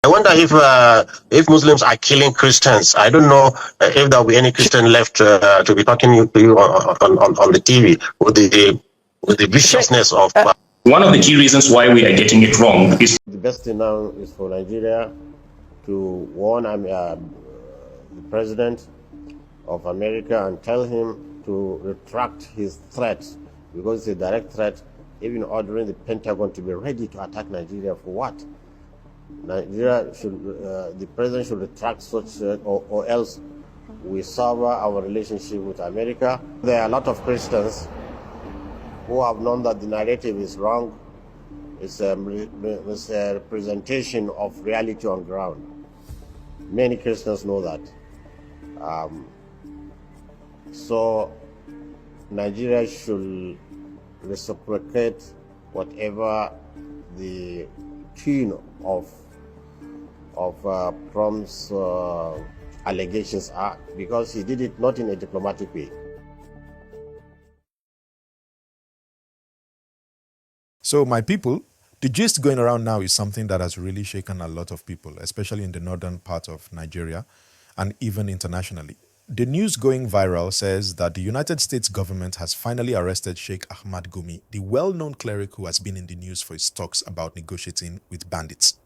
wonder if Muslims are killing Christians. I don't know if there will be any Christian left to be talking to you on the TV with the viciousness of. One of the key reasons why we are getting it wrong is the best thing now is for Nigeria to warn the president of America and tell him to retract his threat, because it's a direct threat, even ordering the Pentagon to be ready to attack Nigeria for what? Nigeria should, the president should retract such, or else we sever our relationship with America. There are a lot of Christians who have known that the narrative is wrong. It's a representation of reality on ground. Many Christians know that. So Nigeria should reciprocate whatever the tune of Trump's allegations are, because he did it not in a diplomatic way. So my people, the gist going around now is something that has really shaken a lot of people, especially in the northern part of Nigeria and even internationally. The news going viral says that the United States government has finally arrested Sheikh Ahmad Gumi, the well-known cleric who has been in the news for his talks about negotiating with bandits.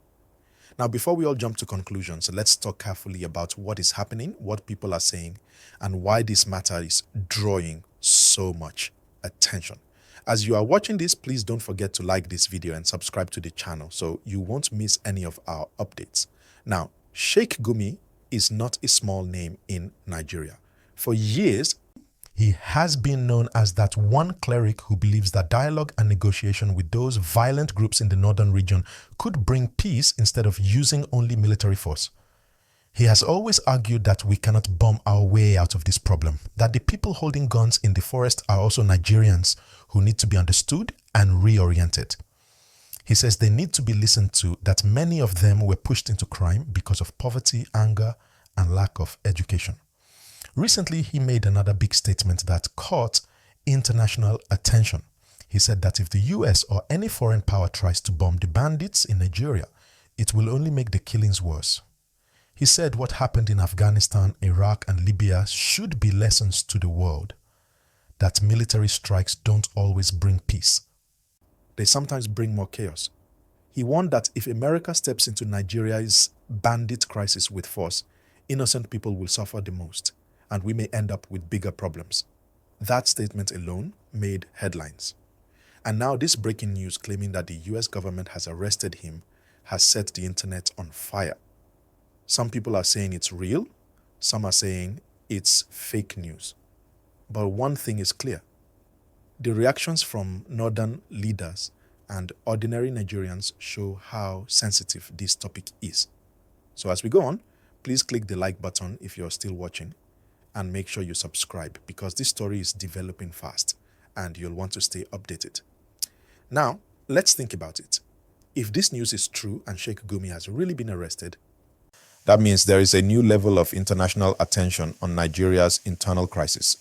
Now, before we all jump to conclusions, let's talk carefully about what is happening, what people are saying, and why this matter is drawing so much attention. As you are watching this, please don't forget to like this video and subscribe to the channel so you won't miss any of our updates. Now, Sheikh Gumi is not a small name in Nigeria. For years, he has been known as that one cleric who believes that dialogue and negotiation with those violent groups in the northern region could bring peace instead of using only military force. He has always argued that we cannot bomb our way out of this problem, that the people holding guns in the forest are also Nigerians who need to be understood and reoriented. He says they need to be listened to, that many of them were pushed into crime because of poverty, anger, and lack of education. Recently, he made another big statement that caught international attention. He said that if the US or any foreign power tries to bomb the bandits in Nigeria, it will only make the killings worse. He said what happened in Afghanistan, Iraq, and Libya should be lessons to the world, that military strikes don't always bring peace. They sometimes bring more chaos. He warned that if America steps into Nigeria's bandit crisis with force, innocent people will suffer the most, and we may end up with bigger problems. That statement alone made headlines. And now this breaking news claiming that the US government has arrested him has set the internet on fire. Some people are saying it's real, some are saying it's fake news. But one thing is clear. The reactions from northern leaders and ordinary Nigerians show how sensitive this topic is. So as we go on, please click the like button if you're still watching, and make sure you subscribe, because this story is developing fast and you'll want to stay updated. Now, let's think about it. If this news is true and Sheikh Gumi has really been arrested, that means there is a new level of international attention on Nigeria's internal crisis.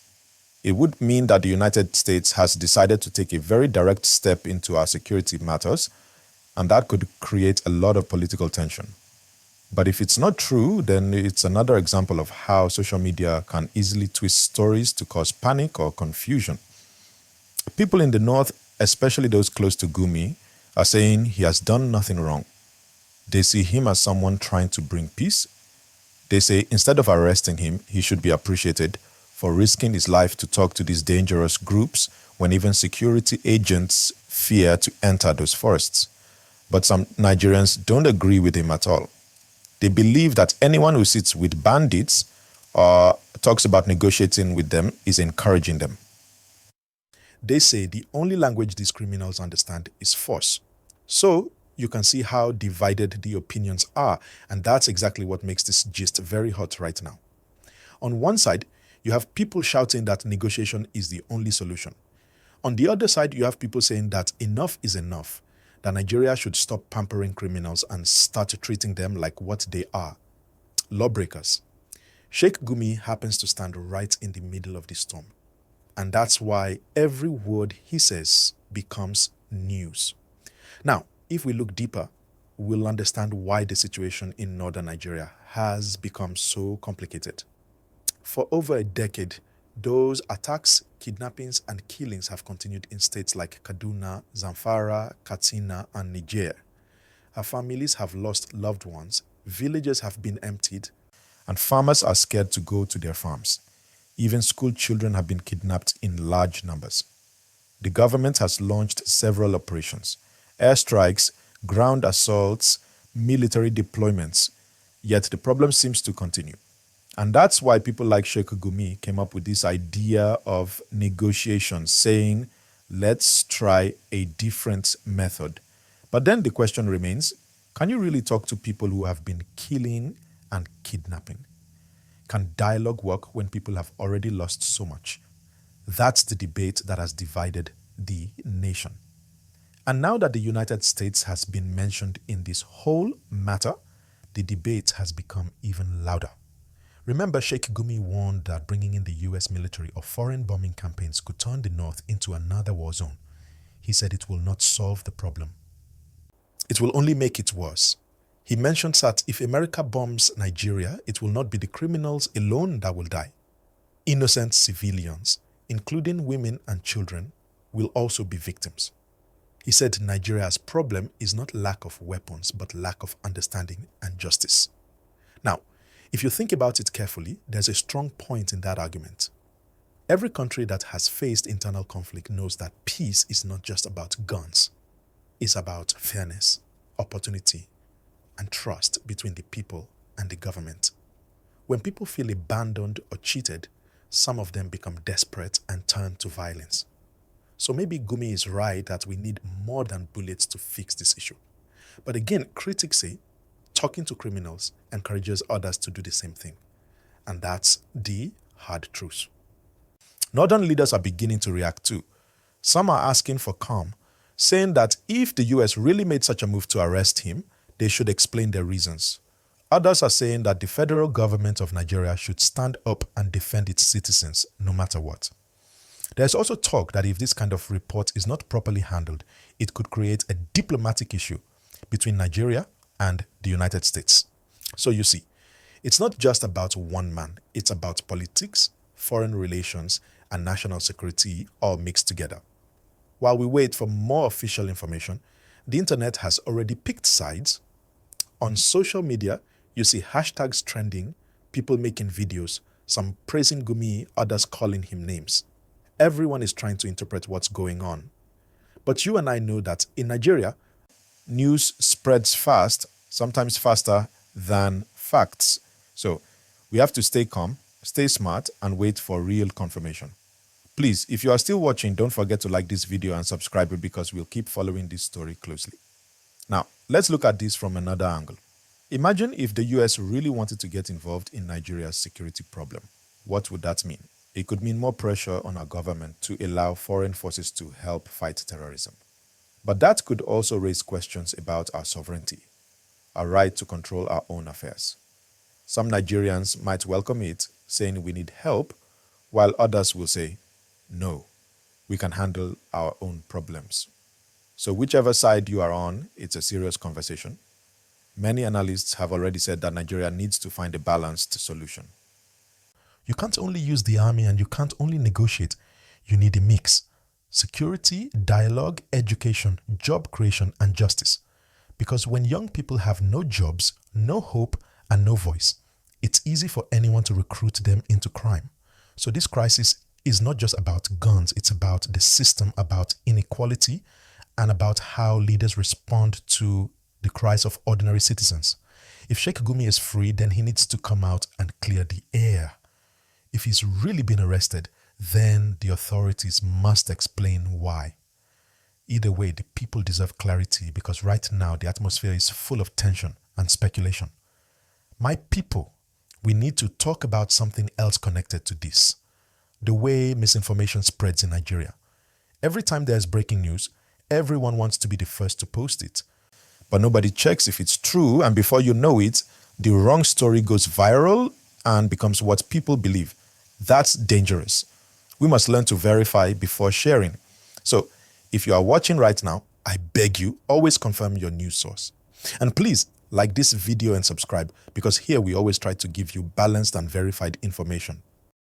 It would mean that the United States has decided to take a very direct step into our security matters, and that could create a lot of political tension. But if it's not true, then it's another example of how social media can easily twist stories to cause panic or confusion. People in the north, especially those close to Gumi, are saying he has done nothing wrong. They see him as someone trying to bring peace. They say instead of arresting him, he should be appreciated for risking his life to talk to these dangerous groups when even security agents fear to enter those forests. But some Nigerians don't agree with him at all. They believe that anyone who sits with bandits or talks about negotiating with them is encouraging them. They say the only language these criminals understand is force. So you can see how divided the opinions are, and that's exactly what makes this gist very hot right now. On one side, you have people shouting that negotiation is the only solution. On the other side, you have people saying that enough is enough, that Nigeria should stop pampering criminals and start treating them like what they are, lawbreakers. Sheikh Gumi happens to stand right in the middle of the storm, and that's why every word he says becomes news. Now, if we look deeper, we'll understand why the situation in northern Nigeria has become so complicated. For over a decade, those attacks, kidnappings, and killings have continued in states like Kaduna, Zamfara, Katsina, and Niger. Our families have lost loved ones, villages have been emptied, and farmers are scared to go to their farms. Even school children have been kidnapped in large numbers. The government has launched several operations, airstrikes, ground assaults, military deployments, yet the problem seems to continue. And that's why people like Sheikh Gumi came up with this idea of negotiations, saying, let's try a different method. But then the question remains, can you really talk to people who have been killing and kidnapping? Can dialogue work when people have already lost so much? That's the debate that has divided the nation. And now that the United States has been mentioned in this whole matter, the debate has become even louder. Remember, Sheikh Gumi warned that bringing in the US military or foreign bombing campaigns could turn the North into another war zone. He said it will not solve the problem. It will only make it worse. He mentioned that if America bombs Nigeria, it will not be the criminals alone that will die. Innocent civilians, including women and children, will also be victims. He said Nigeria's problem is not lack of weapons, but lack of understanding and justice. Now, if you think about it carefully, there's a strong point in that argument. Every country that has faced internal conflict knows that peace is not just about guns. It's about fairness, opportunity, and trust between the people and the government. When people feel abandoned or cheated, some of them become desperate and turn to violence. So maybe Gumi is right that we need more than bullets to fix this issue. But again, critics say talking to criminals encourages others to do the same thing. And that's the hard truth. Northern leaders are beginning to react too. Some are asking for calm, saying that if the US really made such a move to arrest him, they should explain their reasons. Others are saying that the federal government of Nigeria should stand up and defend its citizens no matter what. There's also talk that if this kind of report is not properly handled, it could create a diplomatic issue between Nigeria and the United States. So you see, it's not just about one man. It's about politics, foreign relations, and national security all mixed together. While we wait for more official information, the internet has already picked sides. On social media, you see hashtags trending, people making videos, some praising Gumi, others calling him names. Everyone is trying to interpret what's going on. But you and I know that in Nigeria, news spreads fast, sometimes faster than facts. So we have to stay calm, stay smart, and wait for real confirmation. Please, if you are still watching, don't forget to like this video and subscribe because we'll keep following this story closely. Now, let's look at this from another angle. Imagine if the US really wanted to get involved in Nigeria's security problem. What would that mean? It could mean more pressure on our government to allow foreign forces to help fight terrorism. But that could also raise questions about our sovereignty, our right to control our own affairs. Some Nigerians might welcome it, saying we need help, while others will say, no, we can handle our own problems. So whichever side you are on, it's a serious conversation. Many analysts have already said that Nigeria needs to find a balanced solution. You can't only use the army and you can't only negotiate. You need a mix. Security, dialogue, education, job creation, and justice. Because when young people have no jobs, no hope, and no voice, it's easy for anyone to recruit them into crime. So this crisis is not just about guns, it's about the system, about inequality, and about how leaders respond to the cries of ordinary citizens. If Sheikh Gumi is free, then he needs to come out and clear the air. If he's really been arrested, then the authorities must explain why. Either way, the people deserve clarity because right now the atmosphere is full of tension and speculation. My people, we need to talk about something else connected to this. The way misinformation spreads in Nigeria. Every time there's breaking news, everyone wants to be the first to post it. But nobody checks if it's true, and before you know it, the wrong story goes viral and becomes what people believe. That's dangerous. We must learn to verify before sharing. So, if you are watching right now, I beg you, always confirm your news source. And please like this video and subscribe, because here we always try to give you balanced and verified information.